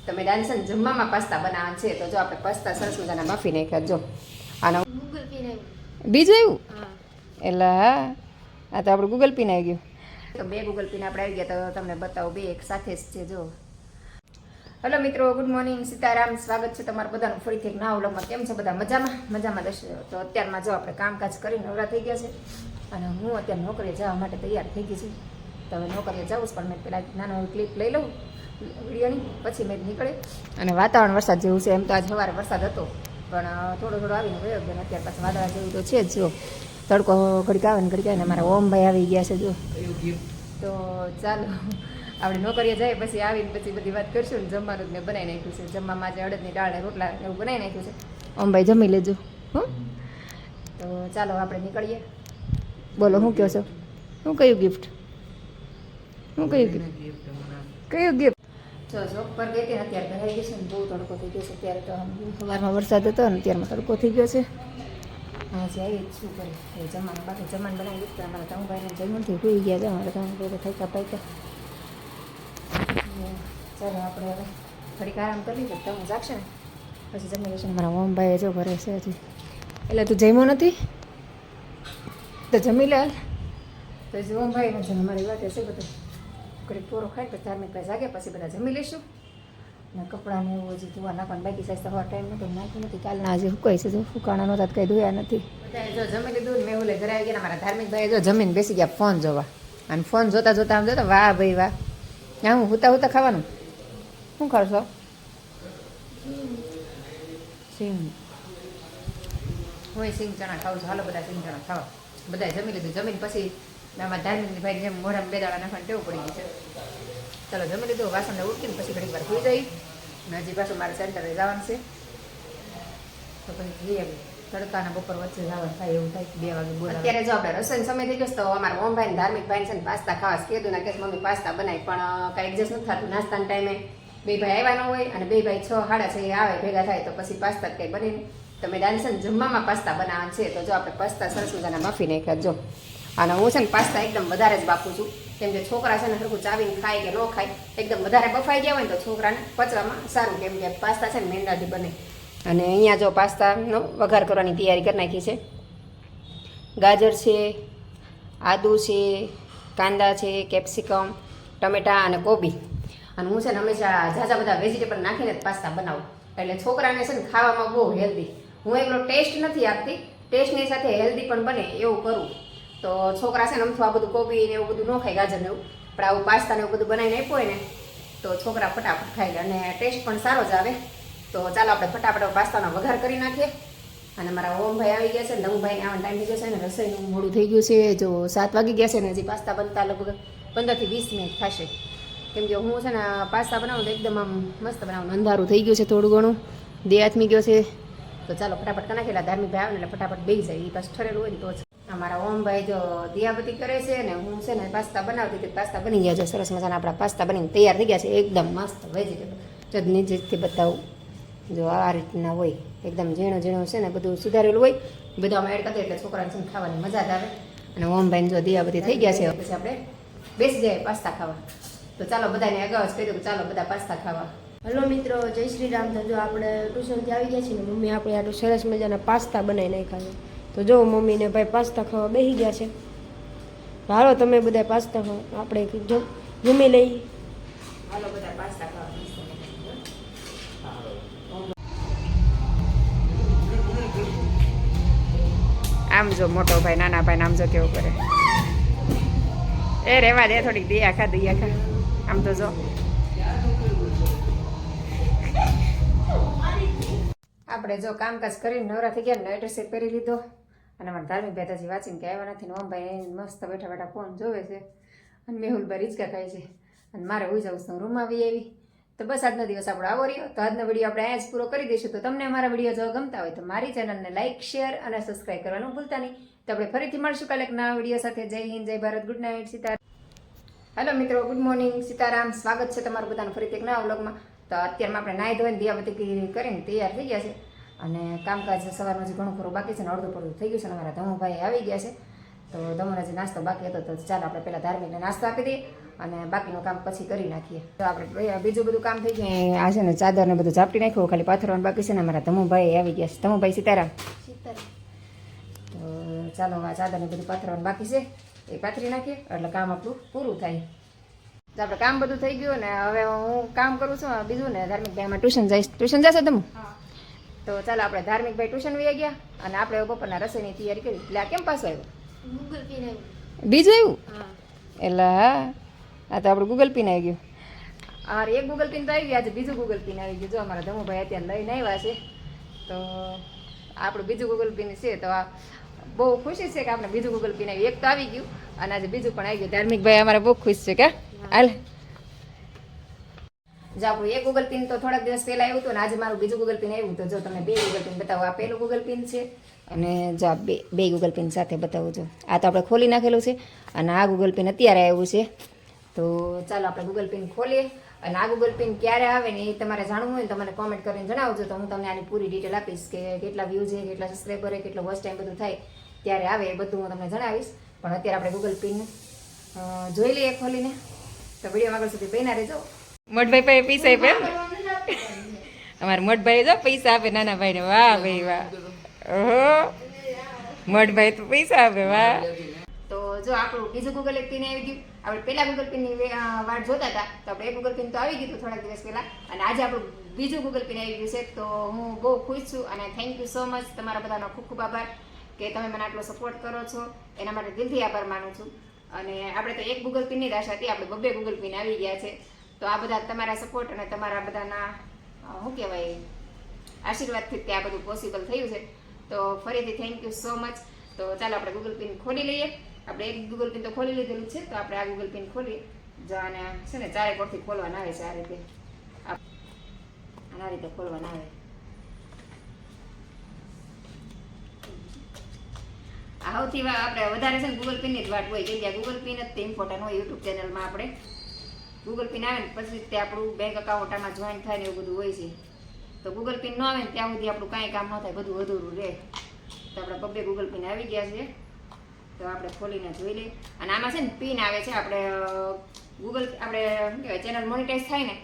તમે દાનસન જમવામાં પાસ્તા બનાવવા છે તો જો આપણે પાસ્તા સરસ મજાના બાફી નાખ્યા જો આનો બીજું આવ્યું એટલે હા આ તો આપણું ગૂગલ પિન આવી ગયું તો બે ગૂગલ પિન આપણે આવી ગયા તો તમને બતાવો બે એક સાથે જ છે જો. હેલો મિત્રો, ગુડ મોર્નિંગ, સીતારામ, સ્વાગત છે તમારું બધાનું ફરીથી એક નવા વ્લોગમાં. કેમ છે બધા? મજામાં દર્શક. તો અત્યારમાં જો આપણે કામકાજ કરી નવરા થઈ ગયા છે અને હું અત્યારે નોકરીએ જવા માટે તૈયાર થઈ ગઈ છું. તો હવે નોકરીએ જાઉં પણ મેં પહેલાં નાનો ક્લિપ લઈ લઉં વિડીયોની, પછી મેં નીકળે. અને વાતાવરણ વરસાદ જેવું છે. એમ તો આજ સવારે વરસાદ હતો પણ થોડો આવીને ગયો બેન. અત્યારે પાછું વાદળા જેવું તો છે જ. જો તડકો ઘડીક આવે ને ઘડીક આવે ને મારા ઓમભાઈ આવી ગયા છે જો. તો ચાલો આપણે નોકરીએ જાય પછી આવીને પછી બધી વાત કરશું ને. જમવાનું જ મેં બનાવી નાખ્યું છે. જમવામાં આજે અડદની દાળ ને રોટલા એવું બનાવી નાખ્યું છે. ઓમભાઈ જમી લેજો હો. તો ચાલો આપણે નીકળીએ. બોલો શું કહો છો? શું કયું ગિફ્ટ? શું કયું ગિફ્ટ? જો શોપ પર ગઈ હતી ને અત્યારે ભરાઈ ગઈ છે ને બહુ તડકો થઈ ગયો છે. અત્યારે તો સવારમાં વરસાદ હતો ને અત્યારમાં તડકો થઈ ગયો છે. હા જે આવી શું કરે એ જમવાનું બાકી જમવાનું બનાવી દીધું. અમારા તમભાઈને જમણથી ભૂઈ ગયા છે. અમારે તમભાઈ થાક્યા પાક્યા. ચાલો આપણે હવે થોડીક આરામ કરી લઈએ. તમે જાગશે ને પછી જમી લેશે. મારા ઓમભાઈ જો ઘરે છે હજી. એટલે તું જમ્યો નથી તો જમી લે. તો જે ઓમભાઈ નથી અમારી વાત છે બધું ઘડીક પૂરો ખાય તો ધાર્મિક ભાઈ જાગે પછી બધા જમી લઈશું. ને કપડાને એવું હજી ધોવા નાખવાનું બાકી સાઈઝ તો ટાઈમ નતો નાખ્યું નથી. કાલના આજે સુકાય છે જો ફૂકાણા નહોતા કંઈ ધોયા નથી. બધા જો જમી લીધું ને મેં ઓલે ઘરે આવી ગયા. મારા ધાર્મિક ભાઈ જો જમીને બેસી ગયા ફોન જોવા. અને ફોન જોતા આમ જોતા વાહ ભાઈ વાહ. હા હું હુતા ખાવાનું શું કરશો? સિંગ હું સિંગ ચણા ખાઉં છું. હાલો બધા સિંગ ચણા ખાવા. બધાએ જમી લીધું. જમીને પછી આમાં ધાર્મિકની ભાઈ જેમ મોઢામાં બે દાડા નાખવાની ટેવ પડી ગઈ છે. ચાલો જમી લીધું. વાસણને ઉઠીને પછી ઘડીક વાર સુઈ જઈ. અને હજી પાછું મારે સેન્ટરે જવાનું છે તો પછી તડકાના બપોર વચ્ચે જવાનું થાય એવું થાય 2 વાગે બોલાવે. અત્યારે જો આપણે રસોઈનો સમય થઈ ગયો તો અમારા ઓમભાઈ ને ધાર્મિક ભાઈ છે ને પાસ્તા ખાવા કીધું ને કે મમ્મી પાસ્તા બનાવી પણ કાંઈ એડજસ્ટ નથી થતું. નાસ્તાના ટાઈમે બે ભાઈ આવ્યા ન હોય અને બે ભાઈ 6 સાડા 6 આવે ભેગા થાય તો પછી પાસ્તા કંઈ બને નહીં. તો મેં દાનસન જમવામાં પાસ્તા બનાવવા છે તો જો આપણે પાસ્તા સરસ મજાના બાફી નાખ્યા જો. અને હું છે ને પાસ્તા એકદમ વધારે જ બાફું છું કેમ કે છોકરા છે ને સરખું ચાવીને ખાય કે ન ખાય. એકદમ વધારે બફાઈ ગયા હોય ને તો છોકરાને પચવામાં સારું કેમ કે પાસ્તા છે ને મેંદાથી બને. અને અહીંયા જો પાસ્તાનો વઘાર કરવાની તૈયારી કરી નાખી છે. ગાજર છે, આદુ છે, કાંદા છે, કેપ્સિકમ, ટમેટાં અને કોબી. અને હું છે ને હંમેશા ઝાઝા બધા વેજીટેબલ નાખીને જ પાસ્તા બનાવું એટલે છોકરાને છે ને ખાવામાં બહુ હેલ્ધી. હું એકલો ટેસ્ટ નથી આપતી, ટેસ્ટની સાથે હેલ્ધી પણ બને એવું કરું. તો છોકરા છે ને અમથું આ બધું કોબી ને એવું બધું ન ખાય, ગાજર ને એવું. પણ આવું પાસ્તા ને એવું બધું બનાવીને આપ્યું હોય ને તો છોકરા ફટાફટ ખાઈ લે અને ટેસ્ટ પણ સારો જ આવે. તો ચાલો આપણે ફટાફટ પાસ્તાનો વઘાર કરી નાખીએ. અને મારા ઓમભાઈ આવી ગયા છે ને નવભાઈને આવવાનો ટાઈમ થઈ ગયો છે ને રસોઈનું મોડું થઈ ગયું છે. જો 7 વાગી ગયા છે ને હજી પાસ્તા બનતા લગભગ 15 થી 20 મિનિટ થશે. કેમ કે હું છે ને પાસ્તા બનાવું તો એકદમ આમ મસ્ત બનાવું. અંધારું થઈ ગયું છે થોડું ઘણું, દે આથમી ગયો છે. તો ચાલો ફટાફટ કરી નાખેલા. ધાર્મિક ભાઈ આવે ને એટલે ફટાફટ બેસી જાય. એ પાછું ઠરેલું હોય ને તો જ. અમારા ઓમભાઈ જો દિયાબતી કરે છે ને હું છે ને પાસ્તા બનાવતી હતી. પાસ્તા બની ગયા છે સરસ મજાના. આપણા પાસ્તા બનીને તૈયાર થઈ ગયા છે એકદમ મસ્ત વેજીટેબલ. જો નીચેથી બતાવું જો આ રીતના હોય એકદમ ઝીણું ઝીણું છે ને બધું સુધારેલું હોય. બધું આમાં એડ કરી એટલે છોકરાને છે ને ખાવાની મજા જ આવે. અને ઓમભાઈને જો દિયાબતી થઈ ગયા છે પછી આપણે બેસી જાય પાસ્તા ખાવા. તો ચાલો બધાને અગાઉ જ કહી દઉં ચાલો બધા પાસ્તા ખાવા. હલો મિત્રો, જય શ્રી રામ. તો જો આપણે ટ્યુશનથી આવી ગયા છીએ ને મમ્મી આપણે આટલું સરસ મજાના પાસ્તા બનાવી નાખ્યા છે. તો જો મમ્મીને ભાઈ પાસ્તા ખાવા બેસી ગયા છે. હાલો તમે બધા પાસ્તા ખાઓ, આપણે જમી લઈએ. હાલો બધા પાસ્તા ખાવા. આમ જો મોટો ભાઈ નાના ભાઈ આમ જો કેવું કરે. એ રેવા દે થોડીક દિયા ખા. આમ તો જો આપણે જો કામકાજ કરીને નવરા થઈ ગયા. નાઇટર સેટ પહેરી લીધો અને મારા ધાર્મિક ભાઈ હજી વાંચીને કે આવ્યા નથી ને ઓમભાઈ મસ્ત બેઠા બેઠા ફોન જોવે છે અને મેહુલભાઈ રિચકા ખાય છે અને મારે હોઈ જાઉં છું રૂમમાં આવી આવી. તો બસ આજનો દિવસ આપણો આવો રહ્યો. તો આજનો વિડીયો આપણે અહીંયા જ પૂરો કરી દઈશું. તો તમને અમારા વિડીયો જો ગમતા હોય તો મારી ચેનલને લાઇક, શેર અને સબસ્ક્રાઈબ કરવાનું ભૂલતા નહીં. તો આપણે ફરીથી મળશું કાલે એક નવા વિડીયો સાથે. જય હિન્દ, જય Bharat, good night, Sitaram. Hello મિત્રો, ગુડ મોર્નિંગ, સીતારામ, સ્વાગત છે તમારું બધાનું ફરીથી એક નવા વ્લોગમાં. તો અત્યારમાં આપણે નાહી ધોઈને દિયાબતી કરીને તૈયાર થઈ ગયા છે અને કામકાજ સવારનું હજી ઘણું ખરું બાકી છે ને અડધું પડધું થઈ ગયું છે. અને અમારા ધમુભાઈ આવી ગયા છે તો ધમુને હજી નાસ્તો બાકી હતો તો ચાલો આપણે પહેલાં ધાર્મિકને નાસ્તો આપી દઈએ અને બાકીનું કામ પછી કરી નાખીએ. તો આપણે બીજું બધું કામ થઈ ગયું. આ છે ને ચાદર ને બધું ઝાપટી નાખ્યું, ખાલી પાથરવાનું બાકી છે ને. મારા ધમુભાઈ આવી ગયા છે. ધમુભાઈ સીતારામ. તો ચાલો આ ચાદર ને બધું પાથરવાનું બાકી છે, એ પાથરી નાખીએ એટલે કામ આપણું પૂરું થાય. તો આપણે કામ બધું થઈ ગયું ને હવે હું કામ કરું છું બીજું ને. ધાર્મિકભાઈ ટ્યુશન જઈશ. ટ્યુશન જશો તમે? તો ચાલો આપણે ધાર્મિકભાઈ ટ્યુશન વહી ગયા અને આપણે બપોરના રસોઈની તૈયારી કરી. એટલે આ કેમ પાછું આવ્યું? ગૂગલ પે ને બીજું આવ્યું? હા એટલે હા, આ તો આપણું ગૂગલ પિન આવી ગયું. અરે એક ગૂગલ પિન તો આવી ગયા છે, બીજું ગૂગલ પિન આવી ગયું. જો અમારા ધમુભાઈ અત્યારે લઈને આવ્યા છે. તો આપણું બીજું ગૂગલ પિન છે. તો આ બહુ ખુશી છે કે આપણે બીજું ગૂગલ પિન આવ્યું. એક તો આવી ગયું અને આજે બીજું પણ આવી ગયું. ધાર્મિકભાઈ અમારે બહુ ખુશ છે કે હાલ. જો આપણું એક ગૂગલ પિન તો થોડાક દિવસ પહેલા આવ્યું હતું ને આજે મારું બીજું ગૂગલ પિન આવ્યું. તો જો તમને બે ગૂગલ પિન બતાવો. આ પહેલું ગૂગલ પિન છે અને જો આ બે ગૂગલ પિન સાથે બતાવું છું. આ તો આપણે ખોલી નાખેલું છે અને આ ગૂગલ પિન અત્યારે આવ્યું છે. તો ચાલો આપણે ગૂગલ પિન ખોલીએ અને આ ગૂગલ પિન ક્યારે આવે ને એ તમારે જાણવું હોય ને તો મને કોમેન્ટ કરીને જણાવજો. તો હું તમને આની પૂરી ડિટેલ આપીશ કે કેટલા વ્યૂ છે, કેટલા સબસ્ક્રાઈબર છે, કેટલો વોચ ટાઈમ બધું થાય ત્યારે આવે એ બધું હું તમને જણાવીશ. પણ અત્યારે આપણે ગૂગલ પિન જોઈ લઈએ ખોલીને. તો વિડીયો આગળ સુધી બન્યા રહેજો. મોટભાઈ પાસે પૈસા આપે, અમારા મોટભાઈ જો પૈસા આપે નાના ભાઈને. વાહ ભાઈ વાહ, ઓહો મોટભાઈ તો પૈસા આપે, વાહ. તો જો આપણું બીજું ગૂગલ પિન આવી ગયું. આપણે પહેલા ગૂગલ પિનની વાટ જોતા હતા તો આપણે એક ગૂગલ પિન તો આવી ગયું હતું થોડાક દિવસ પહેલા અને આજે આપણું બીજું ગૂગલ પિન આવી ગયું છે. તો હું બહુ ખુશ છું અને થેન્ક યુ સો મચ. તમારા બધાનો ખૂબ ખૂબ આભાર કે તમે મને આટલો સપોર્ટ કરો છો. એના માટે દિલથી આભાર માનું છું. અને આપણે તો એક ગૂગલ પિનની જ આશા હતી, આપણે બબ્બે ગૂગલ પિન આવી ગયા છે. તો આ બધા તમારા સપોર્ટ અને તમારા બધાના શું કહેવાય આશીર્વાદથી તે આ બધું પોસિબલ થયું છે. તો ફરીથી થેન્ક યુ સો મચ. તો ચાલો આપણે ગૂગલ પિન ખોલી લઈએ. આપણે એક ગૂગલ પિન તો ખોલી લીધેલું છે. તો આપણે આ ગૂગલ પિન ખોલીએ. જો આને છે ને ચારે કોરથી ખોલવાના આવે છે. આ રીતે આ રીતે ખોલવાના આવે. સૌથી આપણે વધારે છે ને ગૂગલ પિનની જ વાટ હોય કેમ કે ગૂગલ પિન જ તે ઇમ્પોર્ટન્ટ હોય. યુટ્યુબ ચેનલમાં આપણે ગૂગલ પિન આવે ને પછી તે આપણું બેંક અકાઉન્ટ આમાં જોઈન થાય ને એવું બધું હોય છે. તો ગૂગલ પિન ન આવે ને ત્યાં સુધી આપણું કાંઈ કામ ન થાય, બધું અધૂરું રહે. તો આપણે બબ્બે ગૂગલ પિન આવી ગયા છે. તો આપણે ખોલીને જોઈ લઈએ. અને આમાં છે ને પિન આવે છે. આપણે ગૂગલ આપણે શું કહેવાય ચેનલ મોનિટાઈઝ થાય ને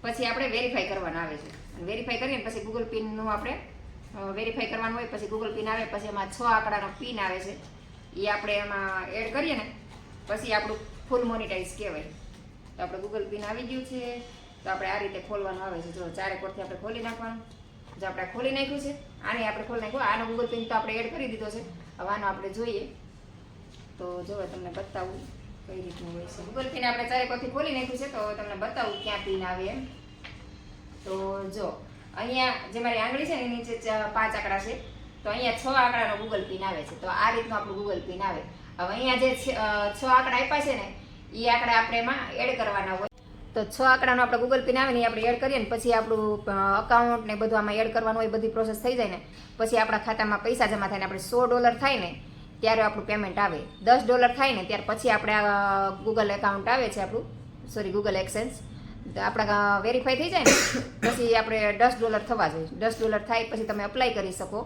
પછી આપણે વેરીફાઈ કરવાનું આવે છે. અને વેરીફાઈ કરીએ ને પછી ગૂગલ પિનનું આપણે વેરીફાઈ કરવાનું હોય. પછી ગૂગલ પિન આવે પછી એમાં 6 આંકડાનો પિન આવે છે. એ આપણે એમાં એડ કરીએ ને પછી આપણું ફૂલ મોનિટાઈઝ કહેવાય. તો આપણે ગૂગલ પિન આવી ગયું છે. તો આપણે આ રીતે ખોલવાનું આવે છે. જો ચારે કોરથી આપણે ખોલી નાખવાનું. જો આપણે ખોલી નાખ્યું છે આને આપણે ખોલી નાખ્યું. આનો ગૂગલ પિન તો આપણે એડ કરી દીધો છે. હવે આનો આપણે જોઈએ. તો જો તમને બતાવું કઈ રીતનું હોય છે. ગૂગલ પિન આપણે ચારે કોરથી ખોલી નાખ્યું છે. તો તમને બતાવું ક્યાં પિન આવે એમ. તો જો અહીંયા જે મારી આંગળી છે ને એની નીચે 5 આંકડા છે. તો અહીંયા 6 આંકડાનો ગૂગલ પિન આવે છે. તો આ રીતનું આપણું ગૂગલ પિન આવે. હવે અહીંયા જે 6 આંકડા આપ્યા છે ને એ આંકડા આપણે એમાં એડ કરવાના હોય. તો 6 આંકડાનો આપણે ગૂગલ પિન આવે ને એ આપણે એડ કરીએ ને પછી આપણું અકાઉન્ટ ને બધું આમાં એડ કરવાનું હોય. બધી પ્રોસેસ થઈ જાય ને પછી આપણા ખાતામાં પૈસા જમા થાય ને આપણે $100 થાય ને ત્યારે આપણું પેમેન્ટ આવે. $10 થાય ને ત્યાર પછી આપણે આ ગૂગલ એકાઉન્ટ આવે છે આપણું, સોરી ગૂગલ એક્સચેન્જ. તો આપણા વેરીફાઈ થઈ જાય ને પછી આપણે $10 થવા જોઈએ. $10 થાય પછી તમે અપ્લાય કરી શકો.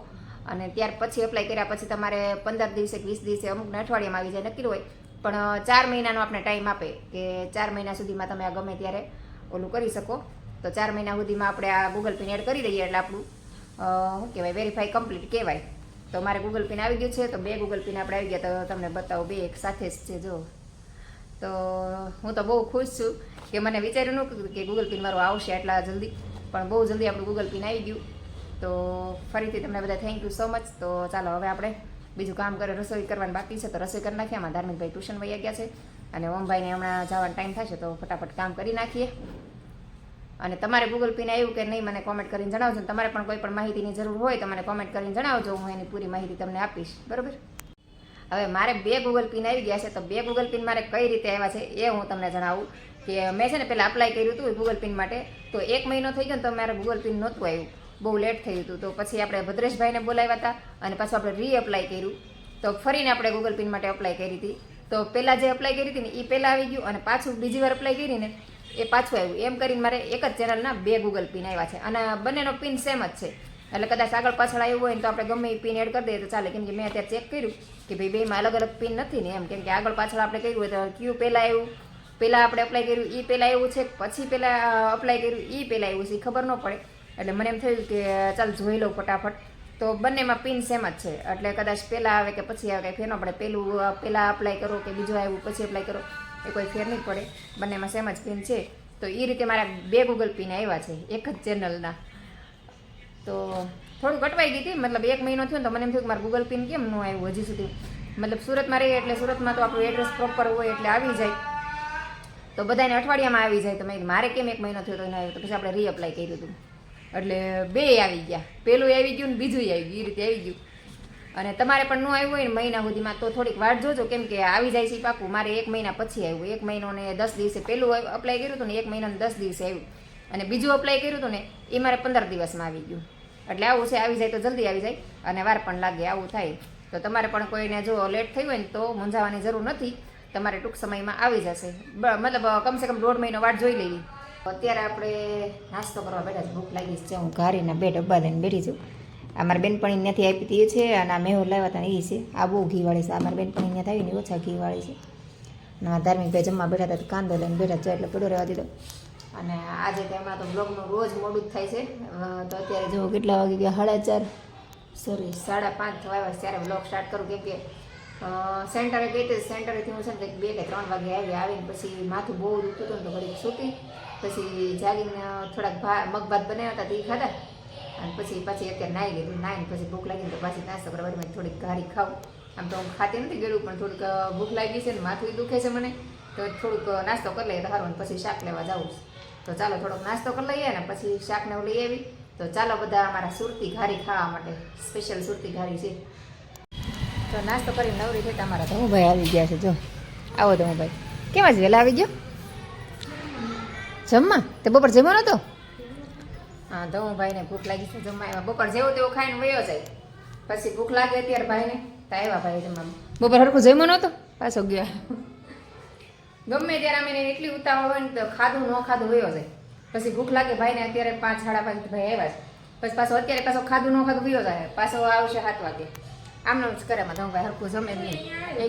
અને ત્યાર પછી અપ્લાય કર્યા પછી તમારે 15 દિવસે 20 દિવસે અમુકને અઠવાડિયામાં આવી જાય નક્કી હોય. પણ 4 મહિનાનો આપણે ટાઈમ આપે કે 4 મહિના સુધીમાં તમે આ ગમે ત્યારે ઓલું કરી શકો. તો 4 મહિના સુધીમાં આપણે આ ગૂગલ પિન એડ કરી દઈએ એટલે આપણું શું કહેવાય વેરીફાઈ કમ્પ્લીટ કહેવાય. તો મારે ગૂગલ પિન આવી ગયું છે. તો 2 ગૂગલ પિન આપણે આવી ગયા. તો તમને બતાવો 2 એક સાથે જ છે. જો તો હું તો બહુ ખુશ છું કે મને વિચાર્યું નહોતું કે ગૂગલ પિન મારું આવશે એટલા જલ્દી, પણ બહુ જલ્દી આપણું ગૂગલ પિન આવી ગયું. તો ફરીથી તમને બધા થેન્ક યુ સો મચ. તો ચાલો હવે આપણે બીજું કામ કરે, રસોઈ કરવાની બાકી છે તો રસોઈ કરી નાખીએ. આમાં ધાર્મિકભાઈ ટ્યુશન વહી ગયા છે અને ઓમભાઈને હમણાં જવાનો ટાઈમ થશે તો ફટાફટ કામ કરી નાખીએ. અને તમારે ગૂગલ પિન આવ્યું કે નહીં મને કોમેન્ટ કરીને જણાવજો. તમારે પણ કોઈ પણ માહિતીની જરૂર હોય તો મને કોમેન્ટ કરીને જણાવજો. હું એની પૂરી માહિતી તમને આપીશ. બરાબર. હવે મારે 2 ગૂગલ પિન આવી ગયા છે. તો 2 ગૂગલ પિન મારે કઈ રીતે આવ્યા છે એ હું તમને જણાવું. કે મેં છે ને પહેલાં અપ્લાય કર્યું હતું ગૂગલ પિન માટે. તો 1 મહિનો થઈ ગયો ને તો મારે ગૂગલ પિન નહોતું આવ્યું, બહુ લેટ થયું હતું. તો પછી આપણે ભદ્રેશભાઈને બોલાવ્યા હતા અને પાછું આપણે રીઅપ્લાય કર્યું. તો ફરીને આપણે ગૂગલ પિન માટે અપ્લાય કરી હતી. તો પહેલાં જે અપ્લાય કરી હતી ને એ પહેલાં આવી ગયું અને પાછું બીજી વાર અપ્લાય કરીને એ પાછું આવ્યું. એમ કરીને મારે એક જ ચેનલના 2 ગૂગલ પિન આવ્યા છે અને બંનેનો પિન સેમ જ છે. એટલે કદાચ આગળ પાછળ આવ્યું હોય ને તો આપણે ગમે એ પિન એડ કરી દઈએ તો ચાલે. કેમ કે મેં અત્યારે ચેક કર્યું કે ભાઈ બેમાં અલગ અલગ પિન નથી ને એમ. કેમ કે આગળ પાછળ આપણે કર્યું હોય તો ક્યુ પહેલાં આવ્યું પહેલાં આપણે અપ્લાય કર્યું એ પહેલાં એવું છે પછી પહેલાં અપ્લાય કર્યું એ પહેલાં એવું છે એ ખબર ન પડે. એટલે મને એમ થયું કે ચાલ જોઈ લઉં ફટાફટ. તો બંનેમાં પિન સેમ જ છે એટલે કદાચ પહેલાં આવે કે પછી આવે કંઈ ફેર ન પડે. પહેલાં અપ્લાય કરો કે બીજું આવ્યું પછી અપ્લાય કરો એ કોઈ ફેર નહીં પડે. બંનેમાં સેમ જ પિન છે. તો એ રીતે મારા 2 ગૂગલ પિન આવ્યા છે એક જ ચેનલના. તો થોડું કટવાઈ ગઈ હતી, મતલબ 1 મહિનો થયો ને તો મને એમ થયું કે મારું ગૂગલ પિન કેમ ન આવ્યું હજી સુધી. મતલબ સુરતમાં રહીએ એટલે સુરતમાં તો આપણું એડ્રેસ પ્રોપર હોય એટલે આવી જાય. તો બધાને અઠવાડિયામાં આવી જાય. તો મેં મારે કેમ 1 મહિનો થયો તો ન આવ્યું, તો પછી આપણે રીઅપ્લાય કર્યું હતું એટલે 2 આવી ગયા. પહેલું આવી ગયું ને બીજું આવી ગયું, એ રીતે આવી ગયું. અને તમારે પણ ન આવ્યું હોય ને મહિના સુધીમાં તો થોડીક વાટ જોજો, કેમ કે આવી જાય છે પાકું. મારે 1 મહિના પછી આવ્યું. 1 મહિનો ને 10 દિવસે પહેલું અપ્લાય કર્યું હતું ને 1 મહિનાને 10 દિવસે આવ્યું. અને બીજું અપ્લાય કર્યું હતું ને એ મારે 15 દિવસમાં આવી ગયું. એટલે આવું છે, આવી જાય તો જલ્દી આવી જાય અને વાર પણ લાગે, આવું થાય. તો તમારે પણ કોઈને જો લેટ થયું હોય ને તો મૂંઝાવાની જરૂર નથી, તમારે ટૂંક સમયમાં આવી જશે. મતલબ કમસે કમ 1.5 મહિનો વાટ જોઈ લેવી. અત્યારે આપણે નાસ્તો કરવા બેઠા છે. ભૂખ લાગી છે. હું ઘારીના 2 ડબ્બા લઈને બેઠી છું. આ મારી બેનપણી ત્યાંથી આપી હતી એ છે અને આ મેહુર લાવ્યા હતા એ છે. આ બહુ ઘીવાળી છે. આ મારી બેનપણી ત્યાં આવી ને ઓછા ઘીવાળી છે. અને આ ધાર્મિકભાઈ જમવા બેઠા હતા તો કાંદો લઈને બેઠા છે એટલે પડ્યો રહેવા દીધો. અને આજે તેમાં તો બ્લોગનું રોજ મોડું જ થાય છે. તો અત્યારે જો કેટલા વાગી ગયા, 4:30 સોરી 5:30 વાગ્યા ત્યારે બ્લોગ સ્ટાર્ટ કરું, કેમ કે સેન્ટરે ગઈ હતી. સેન્ટરેથી હું છે ને 2 કે 3 વાગે આવીને પછી માથું બહુ દુખતું હતું ને તો ઘડીક સૂતી. પછી જાગીને થોડાક મગ ભાત બનાવ્યા હતા તે ખાધા અને પછી અત્યારે નાહી ગઈ. નાહીને પછી ભૂખ લાગીને તો પાછી નાસ્તો કરવા મેં થોડીક ઘારી ખાવું. આમ તો હું ખાતી નથી ગળ્યું, પણ થોડીક ભૂખ લાગી છે ને માથું દુખે છે મને, તો થોડુંક નાસ્તો કરી લઈએ તો સારું. અને પછી શાક લેવા જાઉં. તો ચાલો થોડોક નાસ્તો કરી લઈએ ને પછી શાકને લઈ આવી. તો ચાલો બધા અમારા સુરતી ઘારી ખાવા માટે, સ્પેશિયલ સુરતી ઘારી છે. તો નાસ્તો કરીને નવરી થતા અમારા ધમુભાઈ આવી ગયા છે. જો આવો ધમુભાઈ, કેમ જ વહેલા આવી ગયો જમવા? તે બપોર જમ્યો નતો? હા, ધમુભાઈને ભૂખ લાગી છે જમવા. એમાં બપોર જેવું તેવું ખાઈને વયો જાય. પછી ભૂખ લાગે અત્યારે ભાઈને તો આવ્યા ભાઈ જમવામાં. બપોર હરખું જમ્યો નહોતો, પાછો ગયા. ગમે ત્યારે અમે એટલી ઉતાવળ હોય ને તો ખાધું ન ખાધું વયો જાય. પછી ભૂખ લાગે ભાઈને અત્યારે 5 સાડા 5 ભાઈ આવ્યા છે. પછી પાછો અત્યારે પાછો ખાધું ન ખાધું વયો જાય. પાછો આવશે 7 વાગે. આમનો જ કરે માં ધમભાઈ હરખું જમે જ નહીં.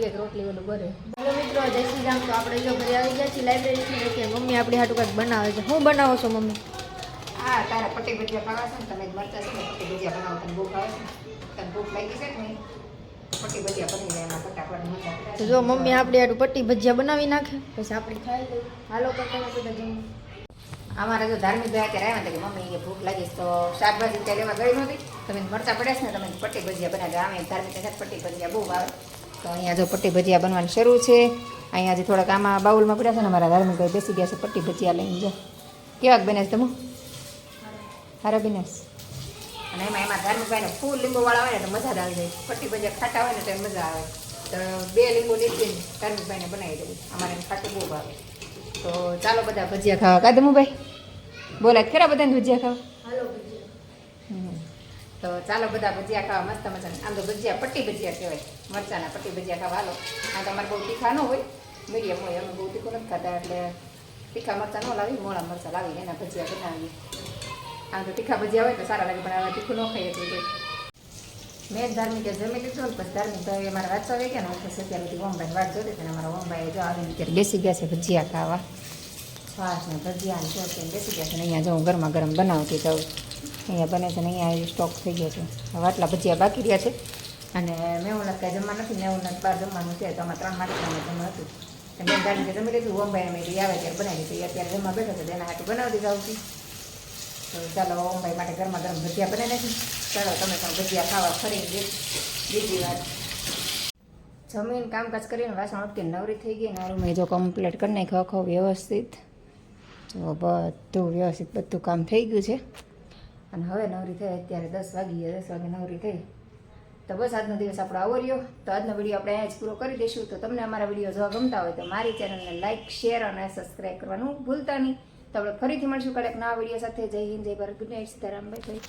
એક રોટલી ઓલું કરે. હેલો મિત્રો, જય શ્રી રામ. તો આપણે જો ઘરે આવી ગયા છીએ લાઇબ્રેરીથી કે મમ્મી આપણી હાટું કાંઈક બનાવે છે. શું બનાવો છો મમ્મી? હા, તારા પટ્ટી ભજીયા ખાવા છે ને? તમે મરચા છે ને પટ્ટી ભજીયા બનાવો. તને ભૂખ આવે છે? તને ભૂખ લાગી છે ને? પટ્ટી ભજીયા બની જાય એમાં ફટાફટ મરચા. તો જો મમ્મી આપણી હાટું પટ્ટી ભજીયા બનાવી નાખે, પછી આપણે ખાઈ લઈએ. હાલો કરતા બધા જમવું. અમારે જો ધાર્મિક ભાઈ અત્યારે આવ્યા હતા કે મમ્મી ભૂખ લાગી તો શાકભાજી ત્યાં લેવા ગઈ નહોતી. તમે મરચા પડ્યા છે ને, તમે પટ્ટી ભજીયા બનાવી. આમે ધાર્મિક સાથે પટ્ટી ભજીયા બહુ ભાવે. તો અહીંયા જો પટ્ટી ભજીયા બનવાની શરૂ છે. અહીંયા જે થોડાક આમાં બાઉલમાં પડ્યા છે ને, મારા ધાર્મિક ભાઈ બેસી ગયા છે પટ્ટી ભજીયા લઈને. જો કેવાક બને છે તમે? હારા બને. અને એમાં ધાર્મિક ભાઈને ફૂલ લીંબુવાળા હોય ને તો મજા જ આવી જાય. પટ્ટી ભજીયા ખાટા હોય ને તો મજા આવે. તો 2 લીંબુ નીકળીને ધાર્મિક ભાઈને બનાવી દેવું. અમારે ખાટું બહુ ભાવે. તો ચાલો બધા ભજીયા ખાવા. કાદમુભાઈ બોલાય ખરા બધાને ભજીયા ખાવા? તો ચાલો બધા ભજીયા ખાવા મસ્ત મજાના. આમ તો ભજીયા પટ્ટી ભજીયા કહેવાય, મરચાના પટ્ટી ભજીયા ખાવા. હાલો. આ તો અમારે બહુ તીખા ન હોય, મીડિયમ હોય. અમે બહુ તીખું નથી ખાતા એટલે તીખા મરચાં ન લાવી, મોળા મરચાં લાવી એના ભજીયા બનાવીએ. આમ તો તીખા ભજીયા હોય તો સારા લાગે, પણ હવે તીખું ન ખાઈએ તો મેં ધાર્મિકે જમી લીધું ને પછી ધાર્મિક ભાઈ અમારા વાંચવા આવી ગયા ને પછી અત્યારે સુધી ઓમભાઈ વાટ જોતી હતી ને અમારા ઓમભાઈ જો આવીને અત્યારે બેસી ગયા છે ભજીયા ખાવા. છાશ ને ભજીયા ને ચોથી બેસી ગયા છે ને અહીંયા જો હું ગરમા ગરમ બનાવતી જાઉં. અહીંયા બને છે ને અહીંયા સ્ટોક થઈ ગયો છે. હવે આટલા ભજીયા બાકી રહ્યા છે અને મેં કાંઈ જમવા નથી. મેં બહાર જમવાનું છે તો આમાં 3 માણસોને જમવા હતું. બેન ધાર્મિકે જમી લીધું. ઓમભાઈ મેં આવે ત્યારે બનાવી દીધી. અત્યારે જમવા બેઠો છે તેના હાટું બનાવતી જાઉં છું. તો ચાલો ઓમભાઈ માટે ગરમા ગરમ ભજીયા બનાવી નાખી. ચાલો તમે પણ ભજીયા ખાવા ફરી બીજી વાર. જમીન કામકાજ કરીને વાસણ ઉઠીને નવરી થઈ ગઈ. ને મેં જો કમ્પ્લીટ કરી નાખ્યું આખો વ્યવસ્થિત. જો બધું વ્યવસ્થિત બધું કામ થઈ ગયું છે. અને હવે નવરી થઈ. અત્યારે 10 વાગી ગયા. 10 વાગે નવરી થઈ. તો બસ આજનો દિવસ આપણો આવો રહ્યો. તો આજનો વિડીયો આપણે અહીંયા જ પૂરો કરી દઈશું. તો તમને અમારા વિડીયો જોવા ગમતા હોય તો મારી ચેનલને લાઇક, શેર અને સબસ્ક્રાઈબ કરવાનું ભૂલતા નહીં. તો આપણે ફરીથી મળશું કડક નવા વિડીયો સાથે. જય હિન્દ, જય Bharat, good night, Sitaram, bye bye.